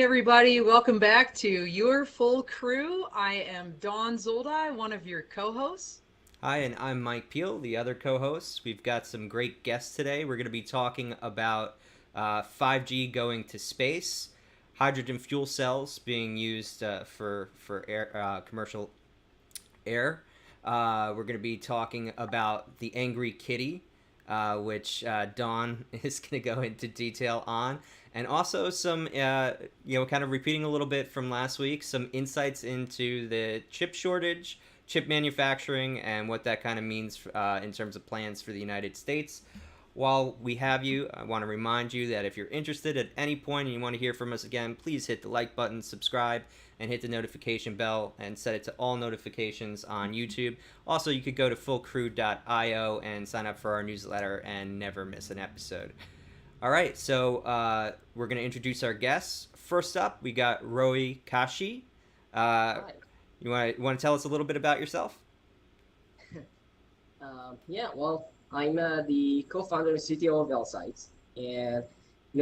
morning, everybody. Welcome back to Your Full Crew. I am Dawn Zoldi, one of your co-hosts. Hi, and I'm Mike Peel, the other co host. We've got some great guests today. We're going to be talking about 5G going to space, hydrogen fuel cells being used for commercial air. We're going to be talking about the angry kitty, which Dawn is going to go into detail on, and also some, kind of repeating a little bit from last week, some insights into the chip shortage, chip manufacturing, and what that kind of means in terms of plans for the United States. While we have you, I want to remind you that if you're interested at any point and you want to hear from us again, please hit the like button, subscribe, and hit the notification bell and set it to all notifications on YouTube. Also, you could go to fullcrew.io and sign up for our newsletter and never miss an episode. All right, so we're going to introduce our guests. First up, we got Roee Kashi. Hi. You want to tell us a little bit about yourself? Yeah, well, I'm the co-founder and CTO of Elsight, and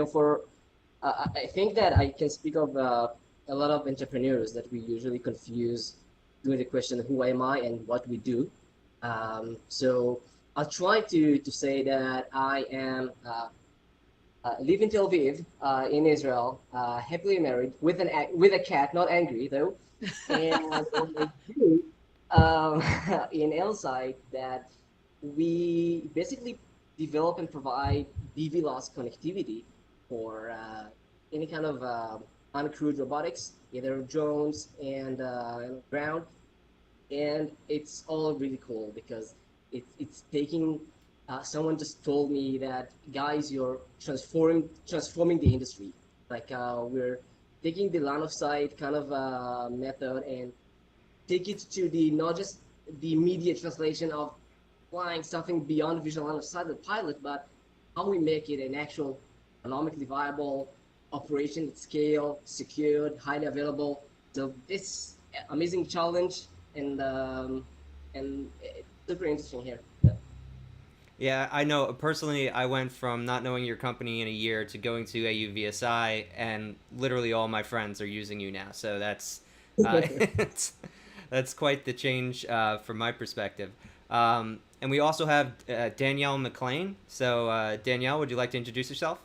for I think that I can speak of a lot of entrepreneurs that we usually confuse doing the question who am I and what we do. So I'll try to say that I am live in Tel Aviv in Israel, happily married with a cat, not angry though, and what I do in Elsight that we basically develop and provide BVLOS connectivity for any kind of uncrewed robotics, either drones and ground. And it's all really cool because it's taking. Someone just told me that guys, you're transforming the industry. Like we're taking the line of sight kind of method and take it to the not just the immediate translation of flying something beyond visual line of sight of the pilot, but how we make it an actual economically viable operation at scale, secured, highly available. So this amazing challenge and it's super interesting here. Yeah. Yeah, I know. Personally, I went from not knowing your company in a year to going to AUVSI, and literally all my friends are using you now. So that's that's quite the change from my perspective. And we also have Danielle McLean. So Danielle, would you like to introduce yourself?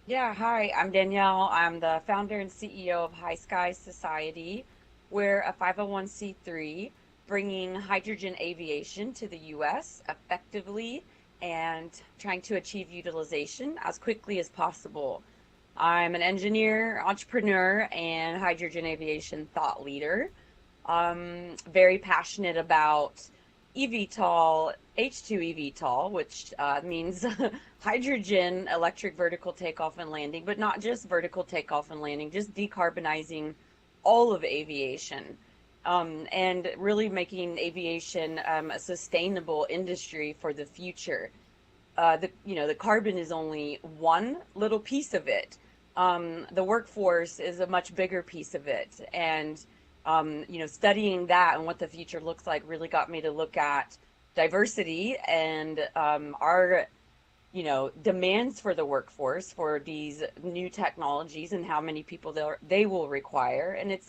Yeah, hi, I'm Danielle. I'm the founder and CEO of HYSKY Society. We're a 501c3 bringing hydrogen aviation to the US effectively and trying to achieve utilization as quickly as possible. I'm an engineer, entrepreneur, and hydrogen aviation thought leader. Very passionate about eVTOL, H2 eVTOL, which means hydrogen electric vertical takeoff and landing, but not just vertical takeoff and landing, just decarbonizing all of aviation, and really making aviation a sustainable industry for the future. The carbon is only one little piece of it. The workforce is a much bigger piece of it, and studying that and what the future looks like really got me to look at diversity and our demands for the workforce for these new technologies and how many people they will require, and it's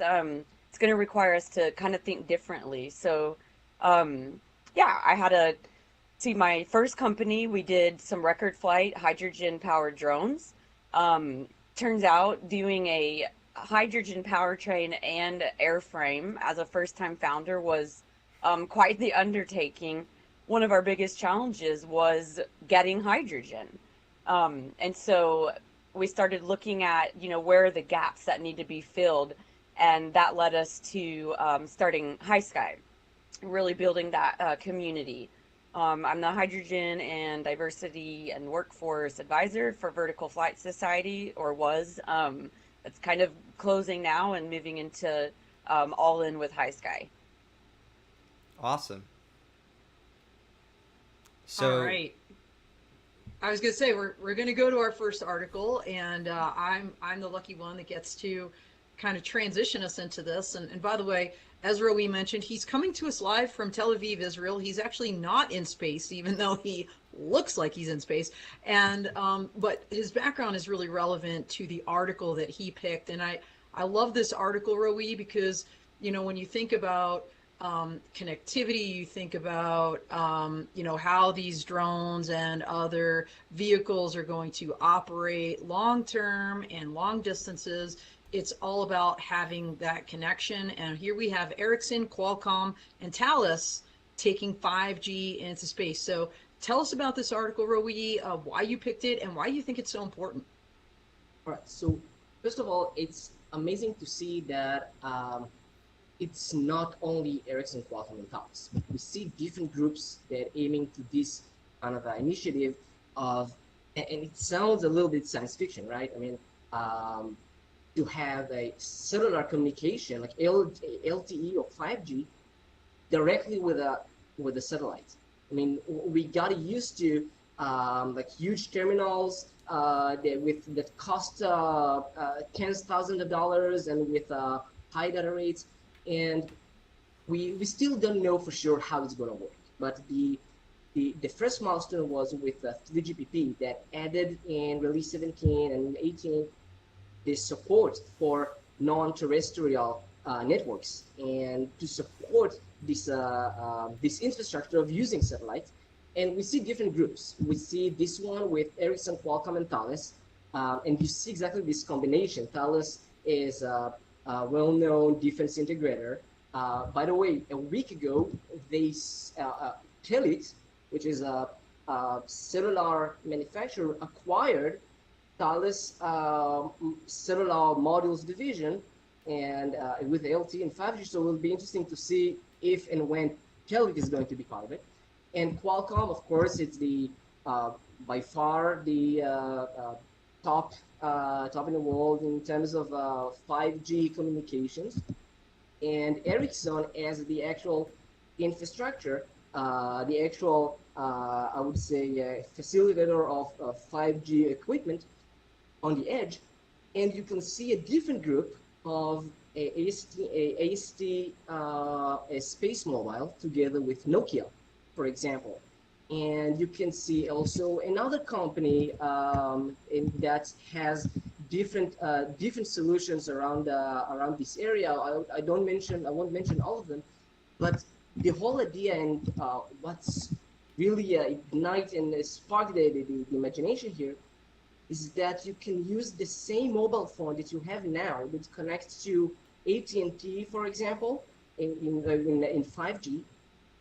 going to require us to kind of think differently. So yeah, I had a see my first company. We did some record flight hydrogen powered drones. Turns out doing a hydrogen powertrain and airframe as a first time founder was quite the undertaking. One of our biggest challenges was getting hydrogen. And so we started looking at, where are the gaps that need to be filled. And that led us to starting HYSKY, really building that community. I'm the Hydrogen and Diversity and Workforce Advisor for Vertical Flight Society, or was. It's kind of closing now and moving into all in with HYSKY. Awesome. All So right. I was going to say we're going to go to our first article, and I'm the lucky one that gets to kind of transition us into this. And by the way, as Roee mentioned, he's coming to us live from Tel Aviv, Israel. He's actually not in space, even though he looks like he's in space. And but his background is really relevant to the article that he picked. And I love this article, Roee, because when you think about connectivity, you think about how these drones and other vehicles are going to operate long term and long distances. It's all about having that connection. And here we have Ericsson, Qualcomm, and Thales taking 5G into space. So tell us about this article, Roee, why you picked it and why you think it's so important. All right. So first of all, it's amazing to see that it's not only Ericsson, Qualcomm, and Thales. We see different groups that are aiming to this kind of initiative of, and it sounds a little bit science fiction, right? I mean, to have a cellular communication like LTE or 5G directly with a satellite. I mean, we got used to like huge terminals that cost tens of thousands of dollars and with high data rates, and we still don't know for sure how it's going to work. But the first milestone was with 3GPP that added in release 17 and 18 the support for non-terrestrial networks and to support this infrastructure of using satellites. And we see different groups. We see this one with Ericsson, Qualcomm, and Thales, and you see exactly this combination. Thales is a well-known defense integrator. By the way, a week ago, they Telit, which is a cellular manufacturer, acquired Thales cellular modules division and with LTE and 5G. So it will be interesting to see if and when Telit is going to be part of it. And Qualcomm, of course, it's the by far the top in the world in terms of 5G communications. And Ericsson as the actual infrastructure, the actual I would say facilitator of 5G equipment on the edge, and you can see a different group of AST a Space Mobile together with Nokia, for example. And you can see also another company that has different solutions around this area. I won't mention all of them, but the whole idea and what's really ignite and spark the imagination here is that you can use the same mobile phone that you have now that connects to AT&T, for example, in 5G,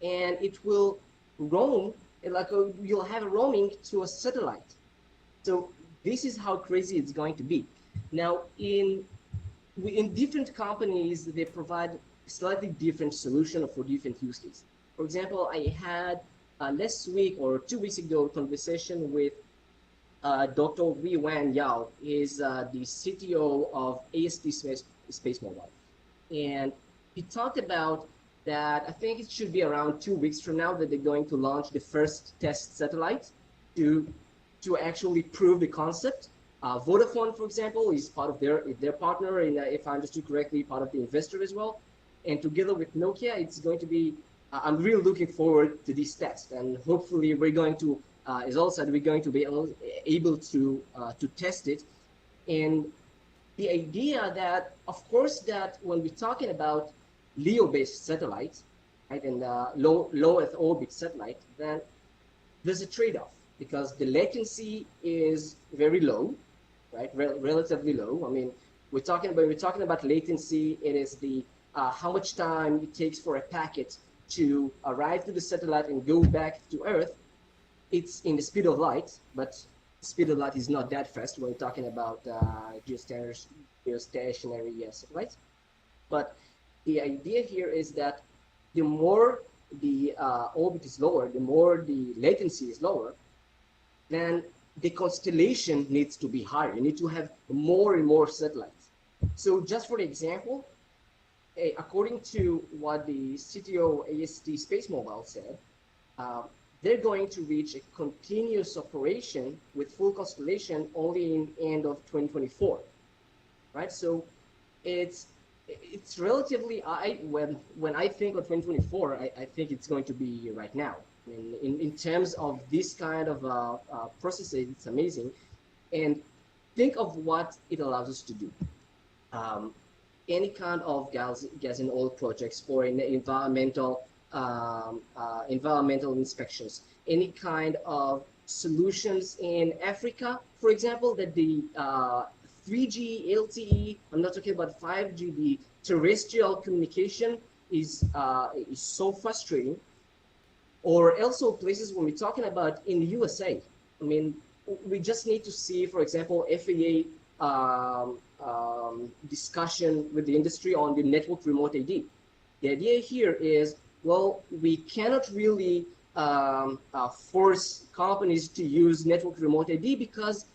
and it will roam you'll have a roaming to a satellite. So this is how crazy it's going to be. Now, in different companies, they provide slightly different solution for different use cases. For example, I had last week or 2 weeks ago a conversation with Dr. Wei Wan Yao. Is the CTO of AST Space Mobile, and he talked about that. I think it should be around 2 weeks from now that they're going to launch the first test satellite to actually prove the concept. Vodafone, for example, is part of their partner, and if I understood correctly, part of the investor as well. And together with Nokia, it's going to be. I'm really looking forward to this test, and hopefully, we're going to, as also said, we're going to be able to test it. And the idea that, of course, that when we're talking about LEO-based satellites, right, and low Earth orbit satellite, then there's a trade-off because the latency is very low, right? Relatively low. I mean, we're talking about latency. It is the how much time it takes for a packet to arrive to the satellite and go back to Earth. It's in the speed of light, but the speed of light is not that fast when we're talking about geostationary satellites. But the idea here is that the more the orbit is lower, the more the latency is lower, then the constellation needs to be higher. You need to have more and more satellites. So just for the example, according to what the CTO AST Space Mobile said, they're going to reach a continuous operation with full constellation only in end of 2024, right? So it's it's relatively, when I think of 2024, I think it's going to be right now. I mean, in terms of this kind of processes, it's amazing. And think of what it allows us to do. Um, any kind of gas and oil projects or in environmental inspections, any kind of solutions in Africa, for example, that the 3G LTE, I'm not talking about 5G, the terrestrial communication is so frustrating. Or also places when we're talking about in the USA. I mean, we just need to see, for example, FAA discussion with the industry on the network remote ID. The idea here is, well, we cannot really force companies to use network remote ID because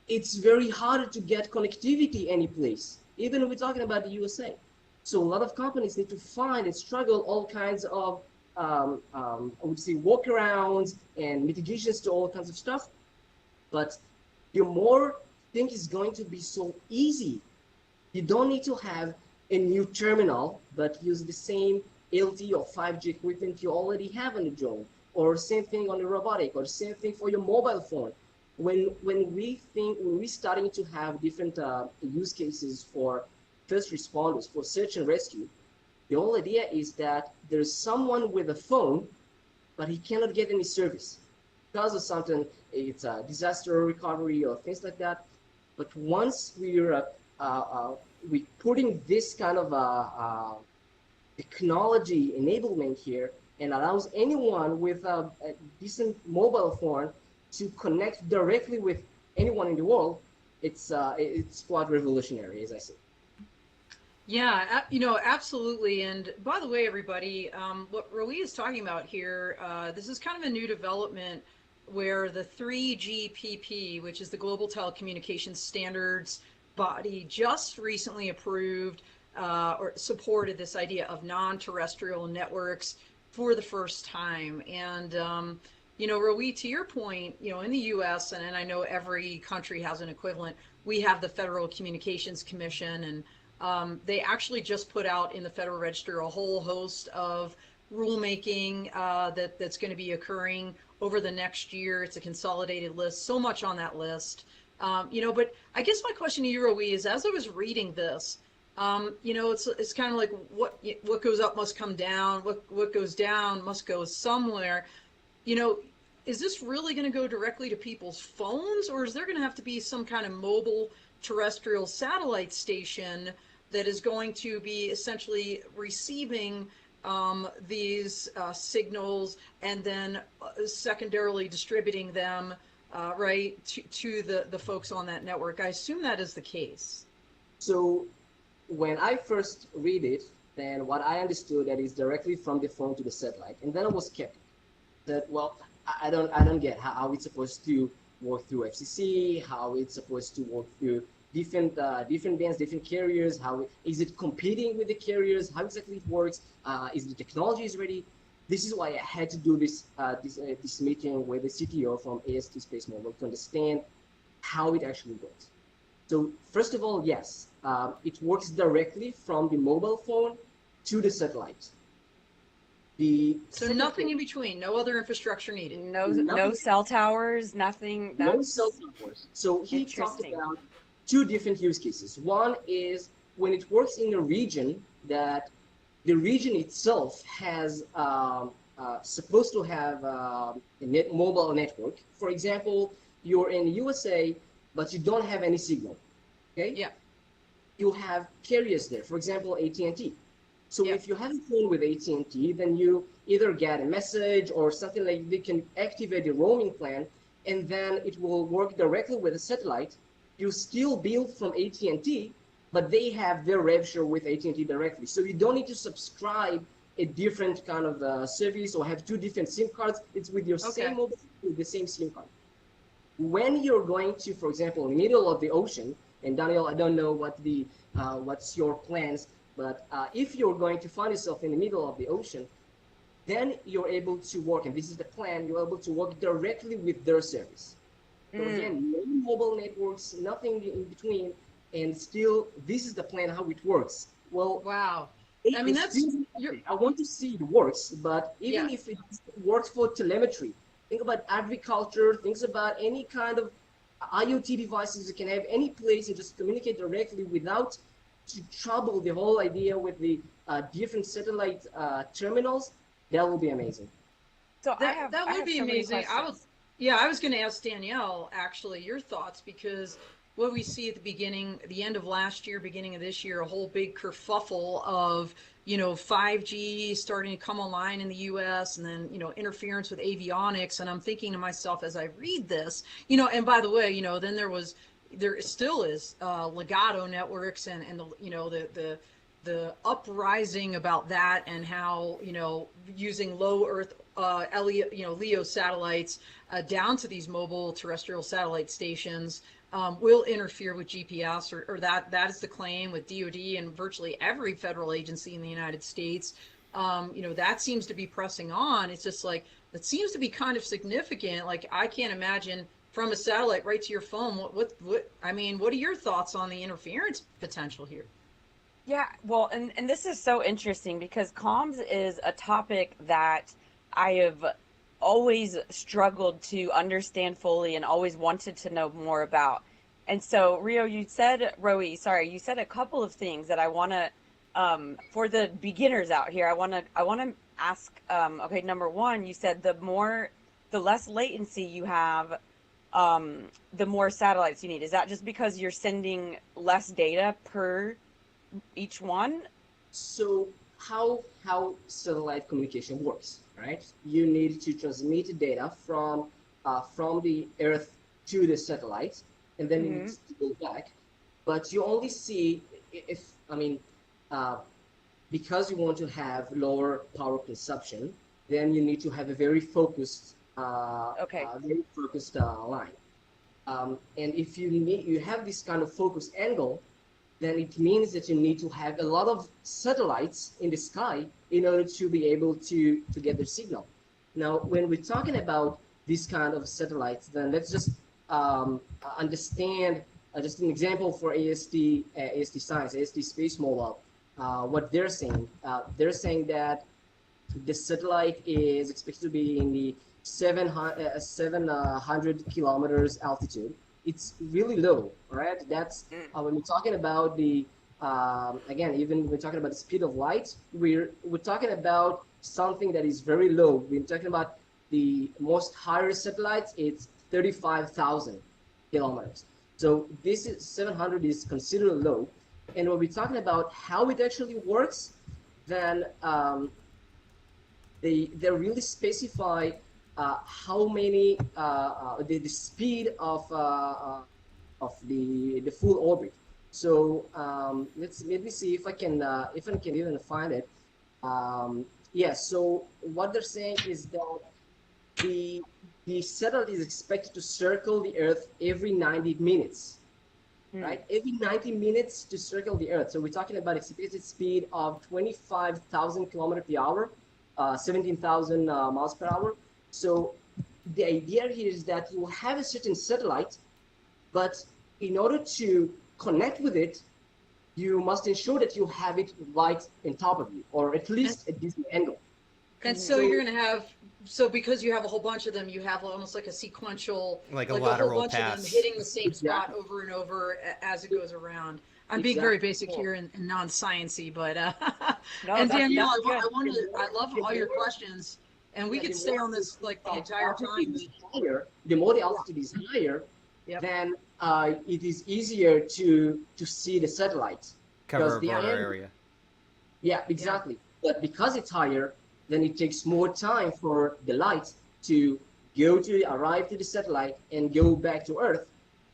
it's very hard to get connectivity any place, even if we're talking about the USA. So a lot of companies need to find and struggle all kinds of, I would say, workarounds and mitigations to all kinds of stuff. But the more thing is going to be so easy. You don't need to have a new terminal, but use the same LTE or 5G equipment you already have on the drone, or same thing on the robotic, or same thing for your mobile phone. When we're starting to have different use cases for first responders, for search and rescue, the whole idea is that there's someone with a phone, but he cannot get any service because of something, it's a disaster recovery or things like that. But once we putting this kind of technology enablement here and allows anyone with a decent mobile phone to connect directly with anyone in the world, it's quite revolutionary, as I say. Yeah, absolutely. And by the way, everybody, what Roee is talking about here, this is kind of a new development where the 3GPP, which is the Global Telecommunications Standards body, just recently approved or supported this idea of non-terrestrial networks for the first time. And Roee, to your point, in the U.S., and I know every country has an equivalent, we have the Federal Communications Commission, and they actually just put out in the Federal Register a whole host of rulemaking that's going to be occurring over the next year. It's a consolidated list, so much on that list. But I guess my question to you, Roee, is as I was reading this, it's kind of like what goes up must come down, what goes down must go somewhere. Is this really going to go directly to people's phones, or is there going to have to be some kind of mobile terrestrial satellite station that is going to be essentially receiving these signals and then secondarily distributing them right to the folks on that network? I assume that is the case. So when I first read it, then what I understood that is directly from the phone to the satellite, and then I was skeptical that, well, I don't get how it's supposed to work through FCC, how it's supposed to work through different bands, different carriers. How is it competing with the carriers? How exactly it works? Is the technology is ready? This is why I had to do this meeting with the CTO from AST Space Mobile to understand how it actually works. So first of all, yes, it works directly from the mobile phone to the satellite. So nothing in between, no other infrastructure needed. No cell towers, nothing. No cell towers. So he talked about two different use cases. One is when it works in a region that the region itself has supposed to have a mobile network. For example, you're in the USA, but you don't have any signal. Okay? Yeah. You have carriers there. For example, AT&T. So if you have a phone with AT&T, then you either get a message or something like they can activate a roaming plan, and then it will work directly with a satellite. You still bill from AT&T, but they have their rev share with AT&T directly. So you don't need to subscribe a different kind of service or have two different SIM cards. It's with your same mobile, with the same SIM card. When you're going to, for example, in the middle of the ocean, and Daniel, I don't know what's your plans, but if you're going to find yourself in the middle of the ocean, then you're able to work, and this is the plan, you're able to work directly with their service. So again, no mobile networks, nothing in between, and still, this is the plan how it works. Well, Wow. I mean, it's that's feasible. you're I want to see it works, but yeah. even if it works for telemetry, think about agriculture, think about any kind of IoT devices you can have any place and just communicate directly without to trouble the whole idea with the different satellite terminals. That will be amazing. So That I would have be so many amazing. questions. Yeah, I was going to ask Danielle actually your thoughts because what we see at the beginning, the end of last year, beginning of this year, a whole big kerfuffle of 5G starting to come online in the U.S. and then interference with avionics, and I'm thinking to myself as I read this, and by the way, then there still is Legato networks and the uprising about that and how using low Earth LEO satellites down to these mobile terrestrial satellite stations will interfere with GPS, or that is the claim with DoD and virtually every federal agency in the United States. That seems to be pressing on. It's just like that seems to be kind of significant. Like I can't imagine from a satellite right to your phone. What I mean, what are your thoughts on the interference potential here? Yeah, well, and this is so interesting because comms is a topic that I have always struggled to understand fully and always wanted to know more about. And so, Roe, sorry, you said a couple of things that I want to, for the beginners out here, I want to ask, okay, number one, you said the less latency you have, the more satellites you need. Is that just because you're sending less data per each one? So how satellite communication works, right? You need to transmit data from the Earth to the satellite, and then it Mm-hmm. needs to go back. But you only see if I mean, uh, because you want to have lower power consumption, then you need to have a Okay. very focused line. And if you have this kind of focused angle, then it means that you need to have a lot of satellites in the sky in order to be able to get the signal. Now, when we're talking about this kind of satellites, then let's just understand just an example for AST Science, AST Space Mobile. What they're saying that the satellite is expected to be in the 700 kilometers altitude. It's really low, right? That's Mm. when we're talking about the again, even when we're talking about the speed of light, we're talking about something that is very low. We're talking about the most higher satellites. It's 35,000 kilometers. So this is 700 is considered low. And when we're talking about how it actually works, then they really specify how many the speed of the full orbit. So let me see if I can even find it. Yeah. So what they're saying is that the the satellite is expected to circle the Earth every 90 minutes, Mm. right? Every 90 minutes to circle the Earth. So we're talking about expected speed of 25,000 kilometers per hour, 17,000 miles per hour. So the idea here is that you will have a certain satellite, but in order to connect with it, you must ensure that you have it right on top of you, or at And least at this angle. And Mm-hmm. so you're So going to have, so because you have a whole bunch of them, you have almost like a sequential, Like a like a whole lateral bunch of them pass. hitting the same spot exactly, over and over as it goes around. I'm being very exactly. basic Cool. here and non-sciencey, but No, and Danielle, that's good. I love The all your more questions, and we yeah, could the stay more on this like the entire altitude time. is higher, the more the Yeah. altitude is higher, Yep. then it is easier to see the satellite Cover because a the Yeah. broader angle. area. Yeah, Yeah. exactly. But because it's higher, then it takes more time for the light to go to arrive to the satellite and go back to Earth.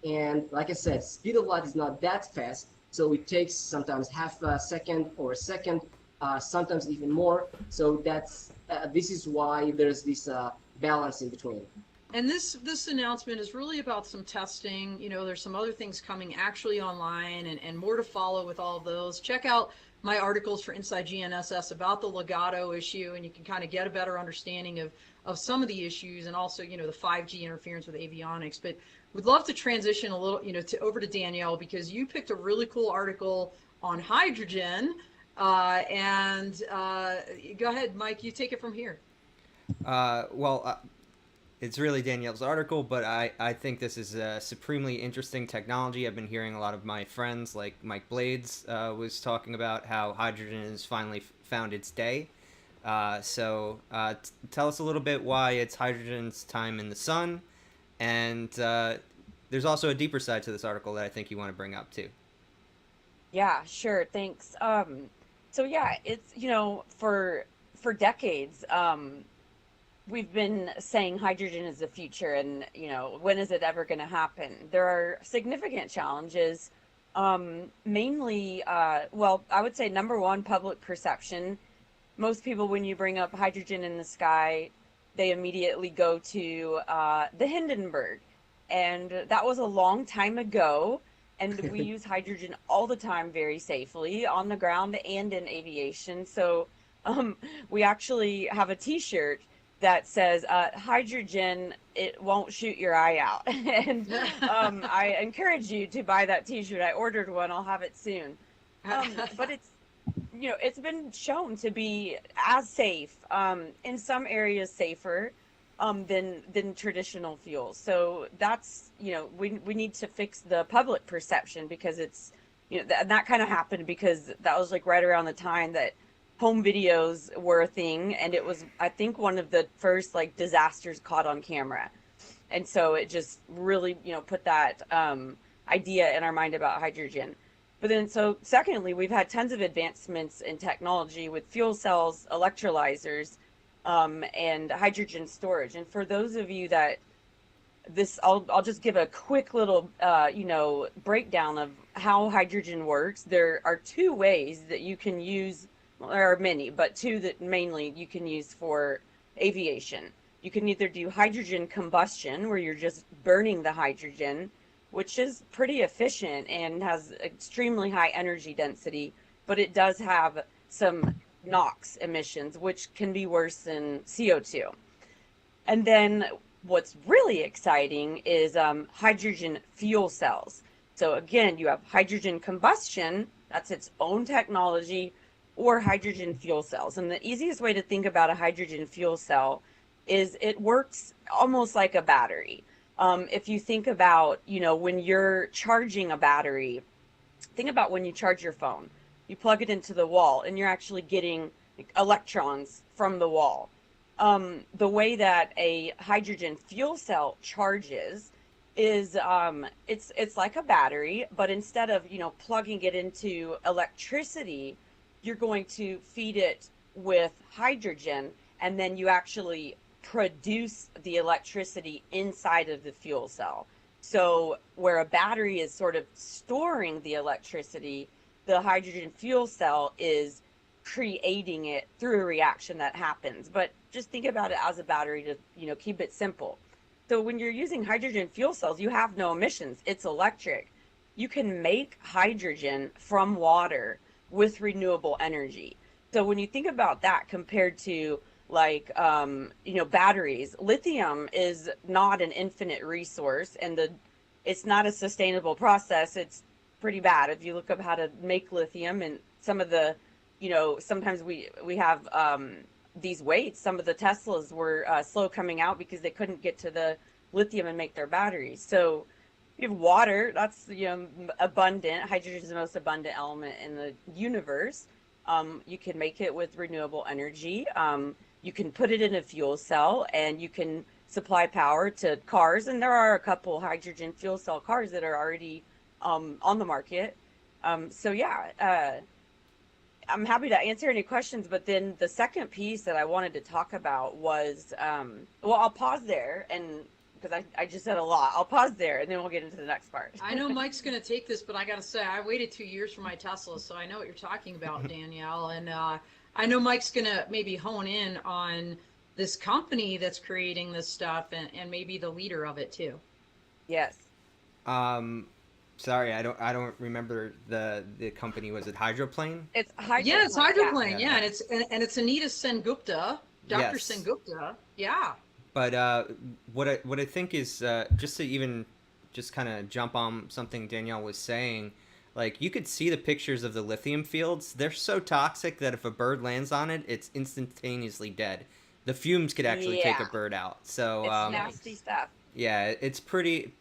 And like I said, speed of light is not that fast, so it takes sometimes half a second or a second, sometimes even more. So this is why there's this balance in between. And this announcement is really about some testing. There's some other things coming actually online and more to follow with all of those. Check out my articles for Inside GNSS about the legato issue, and you can kind of get a better understanding of some of the issues and also, the 5G interference with avionics. But we'd love to transition a little, to over to Danielle because you picked a really cool article on hydrogen And go ahead, Mike. You take it from here. Well, it's really Danielle's article, but I think this is a supremely interesting technology. I've been hearing a lot of my friends, like Mike Blades, was talking about how hydrogen has finally found its day. Tell us a little bit why it's hydrogen's time in the sun, and there's also a deeper side to this article that I think you want to bring up too. Yeah, sure. Thanks. So yeah, it's, for decades, we've been saying hydrogen is the future, and, when is it ever going to happen? There are significant challenges, mainly, well, I would say number one, public perception. Most people, when you bring up hydrogen in the sky, they immediately go to the Hindenburg. And that was a long time ago. And we use hydrogen all the time very safely on the ground and in aviation. So we actually have a T-shirt that says hydrogen, it won't shoot your eye out. And I encourage you to buy that T-shirt. I ordered one. I'll have it soon. But it's been shown to be as safe, in some areas safer, than traditional fuels. So that's, we need to fix the public perception, because it's, that kind of happened because that was like right around the time that home videos were a thing, and it was, I think, one of the first like disasters caught on camera. And so it just really, put that idea in our mind about hydrogen. But then, so secondly, we've had tons of advancements in technology with fuel cells, electrolyzers, and hydrogen storage. And for those of you that I'll just give a quick little, breakdown of how hydrogen works. There are two ways that you can use, well, there are many, but two that mainly you can use for aviation. You can either do hydrogen combustion, where you're just burning the hydrogen, which is pretty efficient and has extremely high energy density, but it does have some NOx emissions, which can be worse than CO2. And then what's really exciting is hydrogen fuel cells. So again, you have hydrogen combustion, that's its own technology, or hydrogen fuel cells. And the easiest way to think about a hydrogen fuel cell is it works almost like a battery. If you think about, when you're charging a battery, think about when you charge your phone. You plug it into the wall and you're actually getting electrons from the wall. The way that a hydrogen fuel cell charges is it's like a battery, but instead of, plugging it into electricity, you're going to feed it with hydrogen, and then you actually produce the electricity inside of the fuel cell. So where a battery is sort of storing the electricity, the hydrogen fuel cell is creating it through a reaction that happens. But just think about it as a battery to, keep it simple. So when you're using hydrogen fuel cells, you have no emissions. It's electric. You can make hydrogen from water with renewable energy. So when you think about that compared to like, batteries, lithium is not an infinite resource, and it's not a sustainable process. It's pretty bad. If you look up how to make lithium, and some of the, sometimes we have these weights, some of the Teslas were slow coming out because they couldn't get to the lithium and make their batteries. So you have water, that's, abundant. Hydrogen is the most abundant element in the universe. You can make it with renewable energy. You can put it in a fuel cell, and you can supply power to cars. And there are a couple hydrogen fuel cell cars that are already on the market. So yeah, I'm happy to answer any questions. But then the second piece that I wanted to talk about was, well, I'll pause there, and because I just said a lot. I'll pause there, and then we'll get into the next part. I know Mike's going to take this, but I got to say, I waited 2 years for my Tesla, so I know what you're talking about, Danielle. And I know Mike's going to maybe hone in on this company that's creating this stuff, and maybe the leader of it too. Yes. Sorry, I don't remember the company. Was it Hydroplane? It's Hydroplane. Yeah, it's Hydroplane. Yeah. Yeah, and it's Anita Sengupta, Dr. Yes. Sengupta. Yeah. But what I think is just to even just kind of jump on something Danielle was saying, Like, you could see the pictures of the lithium fields. They're so toxic that if a bird lands on it, it's instantaneously dead. The fumes could actually take a Yeah, bird out. So, it's nasty Yikes. stuff. yeah, it's pretty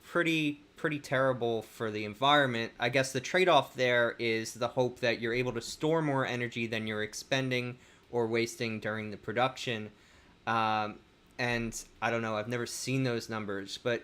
terrible for the environment. I guess the trade-off there is the hope that you're able to store more energy than you're expending or wasting during the production. Um, and I don't know, I've never seen those numbers, but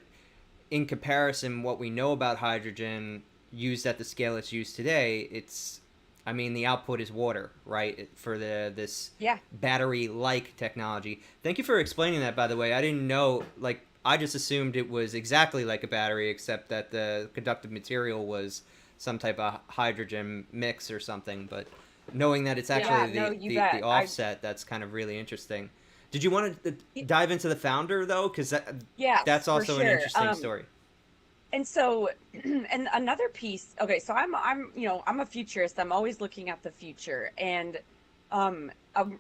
in comparison, what we know about hydrogen used at the scale it's used today, it's, I mean, the output is water, right? For this Yeah. battery-like technology. Thank you for explaining that, by the way. I didn't know, like, I just assumed it was exactly like a battery, except that the conductive material was some type of hydrogen mix or something. But knowing that it's Yeah, actually no, you the bet. offset, that's kind of really interesting. Did you want to dive into the founder, though? Because Yes, that's for also an sure. interesting story. And so, and another piece. Okay, so I'm a futurist. I'm always looking at the future, and I'm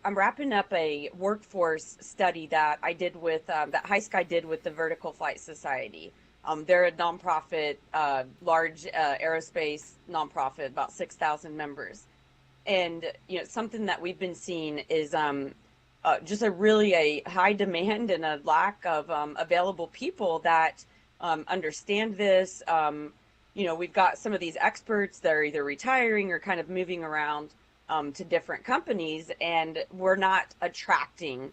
wrapping up a workforce study that I did with that HYSKY did with the Vertical Flight Society. They're a nonprofit, large aerospace nonprofit, about 6,000 members, and something that we've been seeing is just a high demand and a lack of available people that understand this. We've got some of these experts that are either retiring or kind of moving around to different companies, and we're not attracting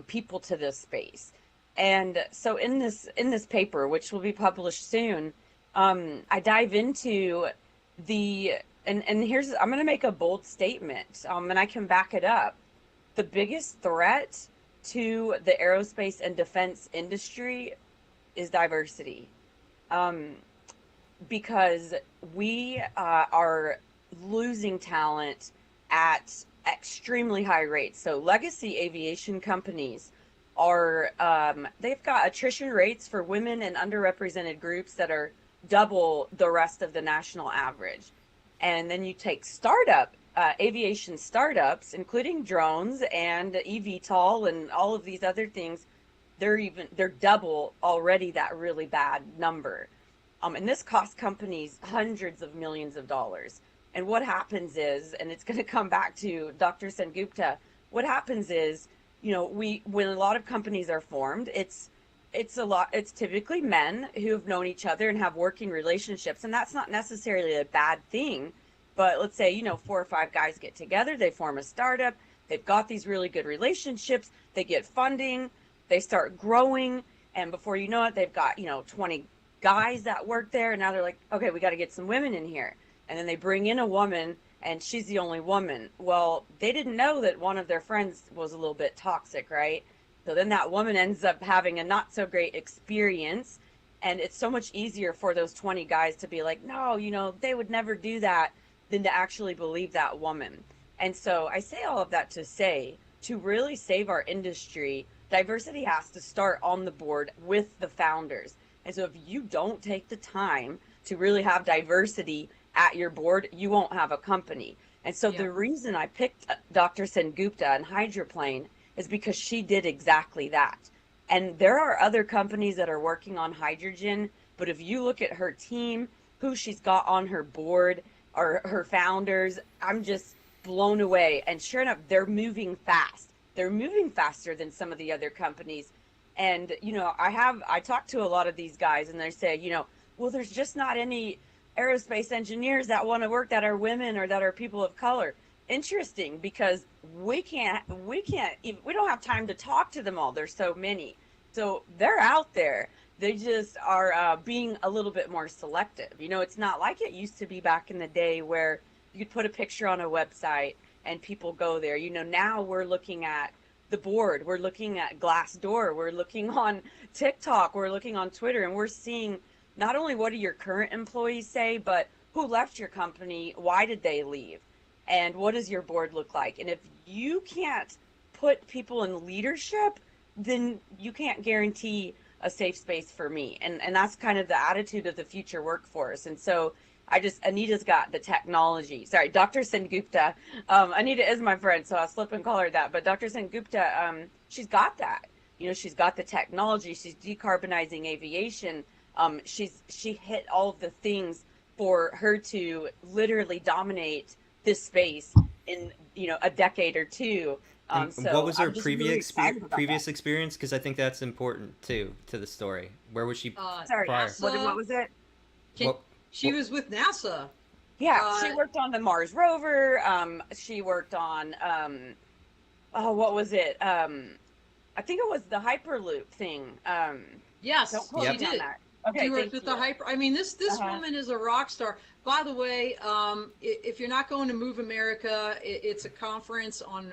people to this space. And so in this paper, which will be published soon, I dive into the and here's I'm going to make a bold statement, and I can back it up. The biggest threat to the aerospace and defense industry is diversity, um, because we are losing talent at extremely high rates. So legacy aviation companies are they've got attrition rates for women and underrepresented groups that are double the rest of the national average. And then you take startup aviation startups, including drones and eVTOL and all of these other things. They're double already that really bad number. And this costs companies hundreds of millions of dollars. And what happens is, and it's going to come back to Dr. Sengupta, what happens is, when a lot of companies are formed, it's typically men who have known each other and have working relationships, and that's not necessarily a bad thing. But let's say, 4 or 5 guys get together, they form a startup, they've got these really good relationships, they get funding, they start growing, and before you know it, they've got 20 guys that work there, and now they're like, okay, we got to get some women in here. And then they bring in a woman, and she's the only woman. Well, they didn't know that one of their friends was a little bit toxic, right? So then that woman ends up having a not so great experience, and it's so much easier for those 20 guys to be like, no, they would never do that, than to actually believe that woman. And so I say all of that to say, to really save our industry, diversity has to start on the board with the founders. And so if you don't take the time to really have diversity at your board, you won't have a company. And so the reason I picked Dr. Sengupta and Hydroplane is because she did exactly that. And there are other companies that are working on hydrogen, but if you look at her team, who she's got on her board, or her founders, I'm just blown away. And sure enough, they're moving fast. They're moving faster than some of the other companies. And, I talk to a lot of these guys, and they say, well, there's just not any aerospace engineers that want to work that are women or that are people of color. Interesting, because we don't have time to talk to them all. There's so many. So they're out there. They just are being a little bit more selective. It's not like it used to be back in the day where you could put a picture on a website and people go there. Now we're looking at the board, we're looking at Glassdoor, we're looking on TikTok, we're looking on Twitter, and we're seeing not only what do your current employees say, but who left your company, why did they leave, and what does your board look like. And if you can't put people in leadership, then you can't guarantee a safe space for me. And that's kind of the attitude of the future workforce. And so Anita's got the technology. Sorry, Dr. Sengupta. Anita is my friend, so I'll slip and call her that. But Dr. Sengupta, she's got that. She's got the technology. She's decarbonizing aviation. She hit all of the things for her to literally dominate this space in, a decade or two. And what So was her I'm just really excited about that. previous experience? Because I think that's important too to the story. Where was she Sorry, prior? what NASA. was it? Can, What? she What? was with NASA. Yeah, Uh, she worked on the Mars rover. She worked on oh, what was it? I think it was the Hyperloop thing. Don't yes, quote she Yep. me on did. that. She Okay, worked thank with the you. hyper. I mean, this Uh-huh. woman is a rock star. By the way, if you're not going to Move America, it's a conference on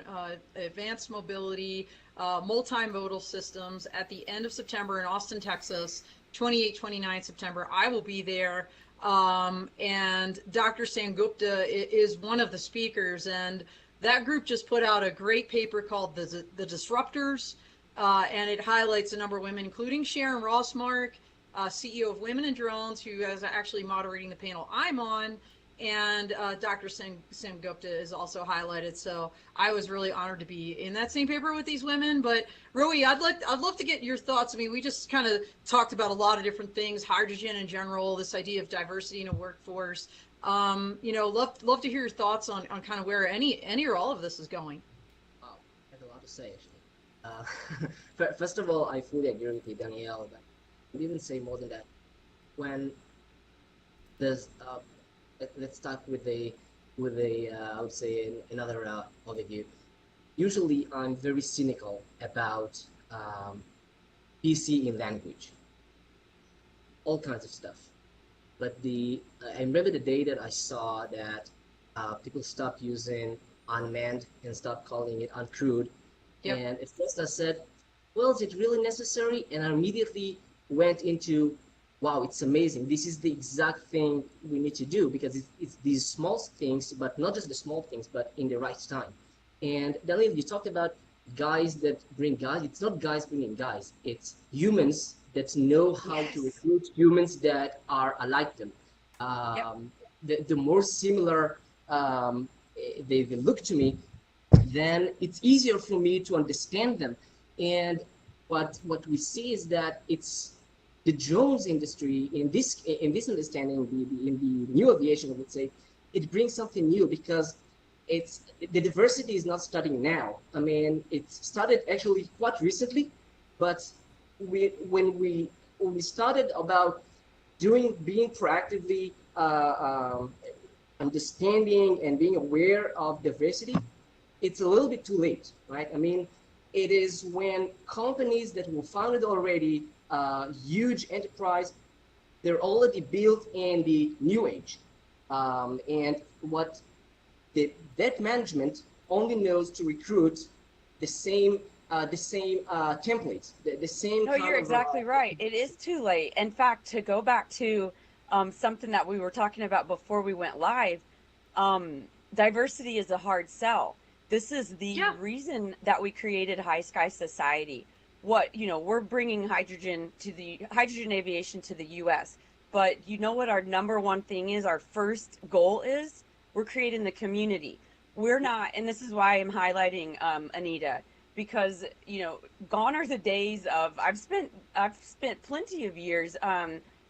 advanced mobility, multimodal systems at the end of September in Austin, Texas, 28, 29 September. I will be there. And Dr. Sangupta is one of the speakers. And that group just put out a great paper called The Disruptors, and it highlights a number of women, including Sharon Rossmark, CEO of Women in Drones, who is actually moderating the panel I'm on, and Dr. Sim Gupta is also highlighted. So I was really honored to be in that same paper with these women. But Roee, I'd love to get your thoughts. I mean, we just kind of talked about a lot of different things, hydrogen in general, this idea of diversity in a workforce. Love to hear your thoughts on kind of where any or all of this is going. Wow, I have a lot to say actually. First of all, I fully agree with you, Danielle. But I would even say more than that. When there's let's start with a I would say another overview. Usually, I'm very cynical about PC in language, all kinds of stuff. But I remember the day that I saw that people stopped using unmanned and stopped calling it uncrewed. Yep. And at first I said, well, is it really necessary? And I immediately went into, wow, it's amazing. This is the exact thing we need to do because it's these small things, but not just the small things, but in the right time. And Daniel, you talked about guys that bring guys. It's not guys bringing guys. It's humans that know how to Yes. recruit humans that are alike them. Yep. The more similar they look to me, then it's easier for me to understand them. And what we see is that it's the drones industry in this understanding, in the new aviation, I would say, it brings something new because it's the diversity is not starting now. I mean, it started actually quite recently, but we when we when we started about being proactively understanding and being aware of diversity, it's a little bit too late, right? I mean, it is when companies that were founded already, huge enterprise, they're already built in the new age. And what that management only knows to recruit the same templates, the same No, kind you're of exactly right. It is too late. In fact, to go back to something that we were talking about before we went live, diversity is a hard sell. This is the Yeah. reason that we created HYSKY Society. We're bringing hydrogen aviation to the US. But you know what our number one thing is? Our first goal is we're creating the community. We're not, and this is why I'm highlighting Anita, because gone are the days of I've spent plenty of years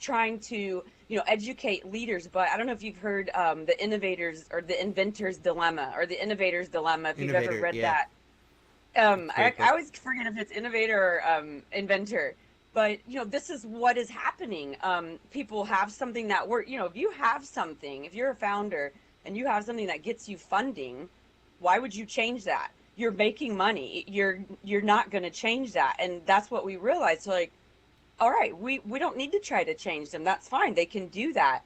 trying to educate leaders, but I don't know if you've heard the innovators or the inventors dilemma or the innovators dilemma, if you've ever Innovator. read Yeah. that. I, Great I book. always forget if it's innovator or inventor, but this is what is happening. People have something that if you have something, if you're a founder and you have something that gets you funding, why would you change that? You're making money. You're not going to change that, and that's what we realized. So like, all right, we don't need to try to change them. That's fine. They can do that.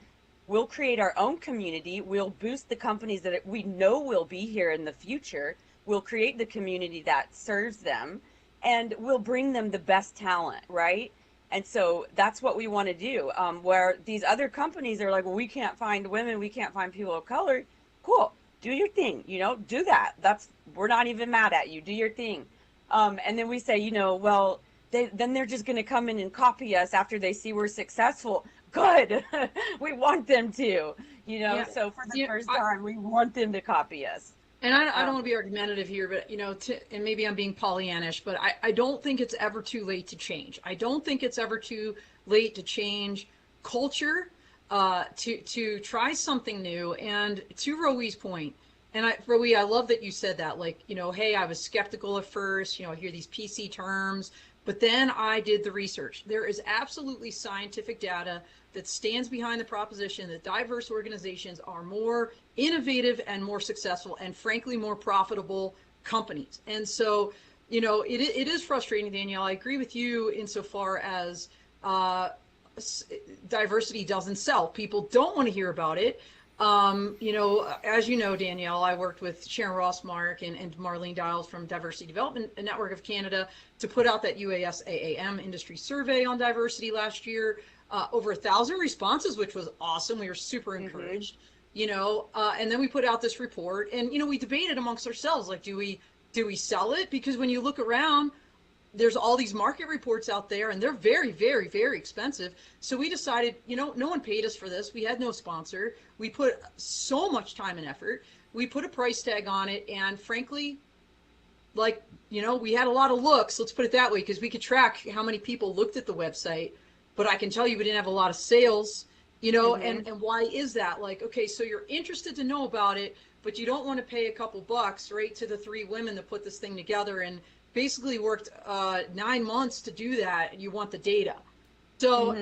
We'll create our own community. We'll boost the companies that we know will be here in the future. We'll create the community that serves them, and we'll bring them the best talent, right? And so that's what we want to do. Where these other companies are like, well, we can't find women, we can't find people of color. Cool, do your thing. Do that. We're not even mad at you. Do your thing. And then we say, well, then they're just going to come in and copy us after they see we're successful. Good. We want them to, Yeah. so for the Yeah. first time, we want them to copy us. And I don't Um, want to be argumentative here, but and maybe I'm being Pollyannish, but I don't think it's ever too late to change. I don't think it's ever too late to change culture. to try something new. And to Roe's point, and Roe, I love that you said that. Like, hey, I was skeptical at first. I hear these PC terms, but then I did the research. There is absolutely scientific data that stands behind the proposition that diverse organizations are more innovative and more successful, and frankly, more profitable companies. And so, it is frustrating, Danielle. I agree with you insofar as diversity doesn't sell. People don't want to hear about it. As you know, Danielle, I worked with Sharon Rossmark and Marlene Dials from Diversity Development Network of Canada to put out that UASAAM industry survey on diversity last year. Over 1,000 responses, which was awesome. We were super encouraged. And then we put out this report, and we debated amongst ourselves, like, do we sell it? Because when you look around, there's all these market reports out there, and they're very, very, very expensive. So we decided, no one paid us for this. We had no sponsor. We put so much time and effort. We put a price tag on it, and frankly, like, we had a lot of looks, let's put it that way, because we could track how many people looked at the website. But I can tell you we didn't have a lot of sales, and why is that? Like, okay, so you're interested to know about it, but you don't want to pay a couple bucks, right, to the 3 women that put this thing together and basically worked 9 months to do that. You want the data. So,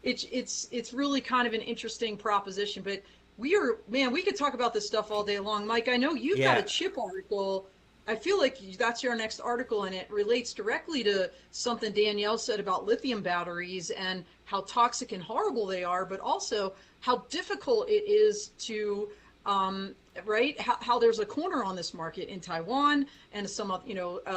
it's really kind of an interesting proposition, but we could talk about this stuff all day long. Mike, I know you've got a chip article. I feel like that's your next article, and it relates directly to something Danielle said about lithium batteries and how toxic and horrible they are, but also how difficult it is to, right? How there's a corner on this market in Taiwan and some of,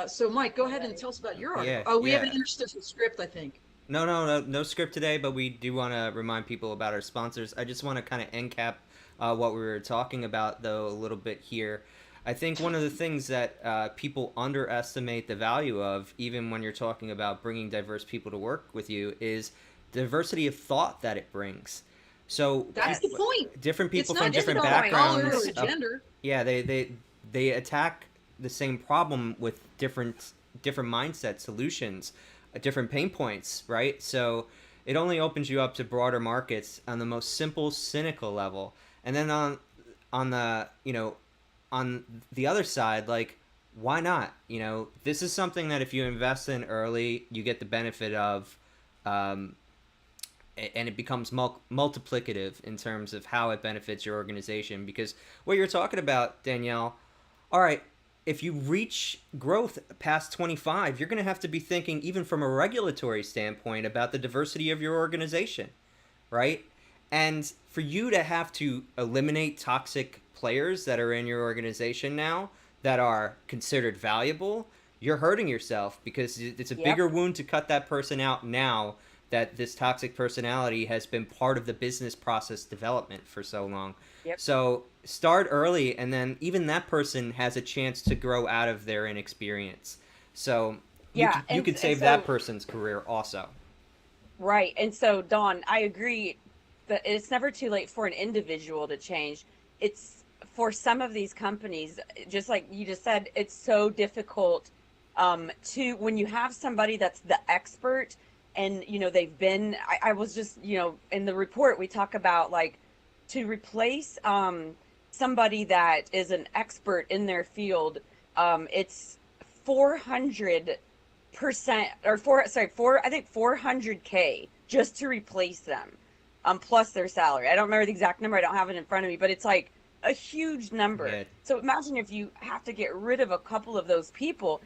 so Mike, go ahead and tell us about your article. We have an interstitial script, I think. No script today, but we do want to remind people about our sponsors. I just want to kind of end cap what we were talking about, though, a little bit here. I think one of the things that people underestimate the value of, even when you're talking about bringing diverse people to work with you, is diversity of thought that it brings. So that's the point. Different people from different backgrounds. Gender. Yeah, they attack the same problem with different mindset solutions, different pain points, right? So it only opens you up to broader markets on the most simple, cynical level. And then on the on the other side, like, why not? This is something that if you invest in early, you get the benefit of, and it becomes multiplicative in terms of how it benefits your organization. Because what you're talking about, Danielle, all right, if you reach growth past 25, you're going to have to be thinking, even from a regulatory standpoint, about the diversity of your organization, right? And for you to have to eliminate toxic players that are in your organization now that are considered valuable, you're hurting yourself, because it's a bigger wound to cut that person out now that this toxic personality has been part of the business process development for so long. So start early, and then even that person has a chance to grow out of their inexperience. So you could save that person's career also. Right. And so, Dawn, I agree that it's never too late for an individual to change. It's for some of these companies, just like you just said, it's so difficult to, when you have somebody that's the expert, and they've been, I was just, in the report we talk about, like, to replace somebody that is an expert in their field, it's 400%, or I think 400K just to replace them, plus their salary. I don't remember the exact number, I don't have it in front of me, but it's like a huge number. Yeah. So imagine if you have to get rid of a couple of those people,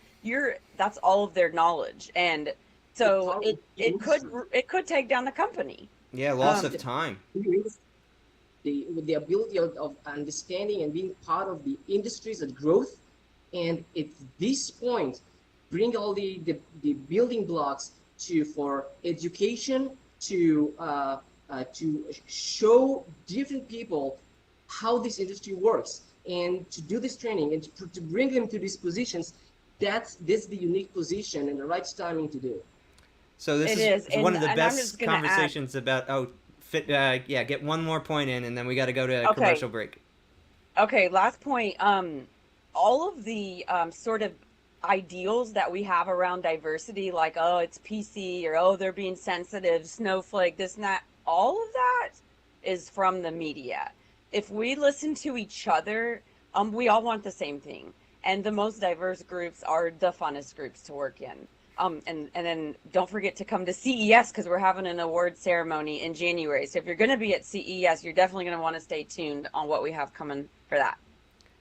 that's all of their knowledge, and so it could take down the company. Yeah, loss of time. The ability of understanding and being part of the industries at growth, and at this point, bring all the building blocks for education to show different people how this industry works, and to do this training and to bring them to these positions. That's the unique position and the right timing to do it. So this is one of the best conversations about get one more point in, and then we got to go to a commercial break. Okay, last point. All of the sort of ideals that we have around diversity, like, oh, it's PC, or oh, they're being sensitive, snowflake, this and that, all of that is from the media. If we listen to each other, we all want the same thing. And the most diverse groups are the funnest groups to work in. And then don't forget to come to CES because we're having an award ceremony in January. So if you're going to be at CES, you're definitely going to want to stay tuned on what we have coming for that.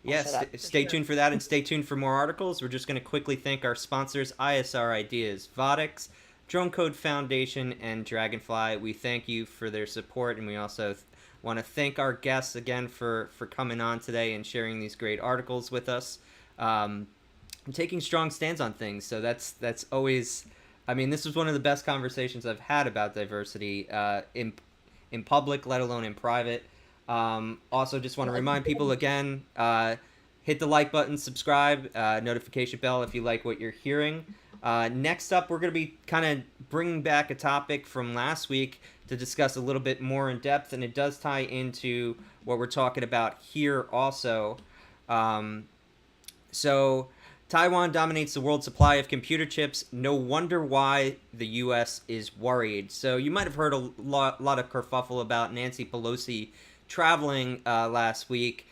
Yes, stay tuned for that, and stay tuned for more articles. We're just going to quickly thank our sponsors, ISR Ideas, Vodix, Drone Code Foundation, and Dragonfly. We thank you for their support, and we also want to thank our guests again for coming on today and sharing these great articles with us. And taking strong stands on things. So that's always, I mean, this was one of the best conversations I've had about diversity in public, let alone in private. Also, just want to remind people again, hit the like button, subscribe, notification bell if you like what you're hearing. Next up, we're going to be kind of bringing back a topic from last week to discuss a little bit more in depth, and it does tie into what we're talking about here also. So Taiwan dominates the world supply of computer chips. No wonder why the U.S. is worried. So you might have heard a lot of kerfuffle about Nancy Pelosi traveling last week.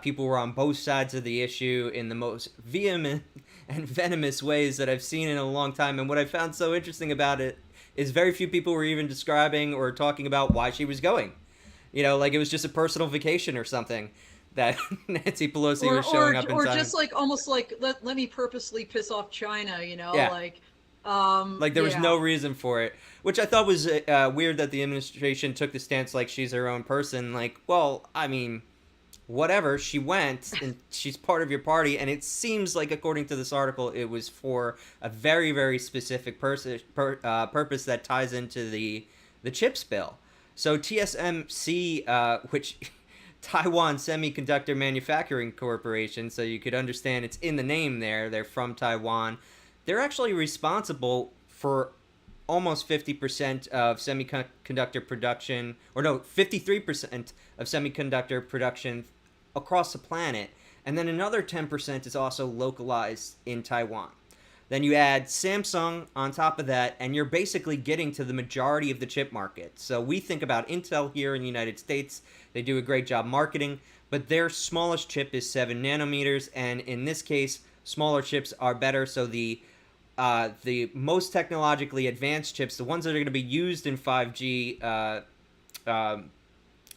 People were on both sides of the issue in the most vehement and venomous ways that I've seen in a long time. And what I found so interesting about it is very few people were even describing or talking about why she was going. You know, like it was just a personal vacation or something that Nancy Pelosi was showing up in time. Or just like almost like let me purposely piss off China, you know, yeah. like there was no reason for it, which I thought was weird that the administration took the stance like she's her own person. Like, well, I mean, whatever, she went and she's part of your party, and it seems like, according to this article, it was for a very, very specific purpose that ties into the CHIPS bill. So TSMC, which Taiwan Semiconductor Manufacturing Corporation, so you could understand it's in the name there, they're from Taiwan. They're actually responsible for almost 50% of semiconductor production, or no, 53% of semiconductor production across the planet. And then another 10% is also localized in Taiwan. Then you add Samsung on top of that, and you're basically getting to the majority of the chip market. So we think about Intel here in the United States. They do a great job marketing, but their smallest chip is 7 nanometers, and in this case, smaller chips are better. So the most technologically advanced chips, the ones that are going to be used in 5G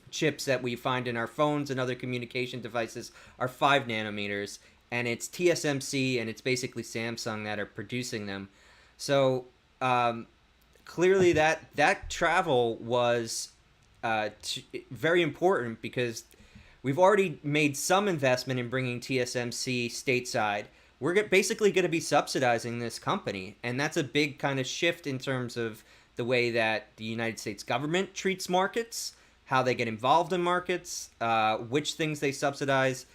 chips that we find in our phones and other communication devices, are 5 nanometers. And it's TSMC and it's basically Samsung that are producing them. So clearly that travel was very important, because we've already made some investment in bringing TSMC stateside. We're basically going to be subsidizing this company, and that's a big kind of shift in terms of the way that the United States government treats markets, how they get involved in markets, which things they subsidize.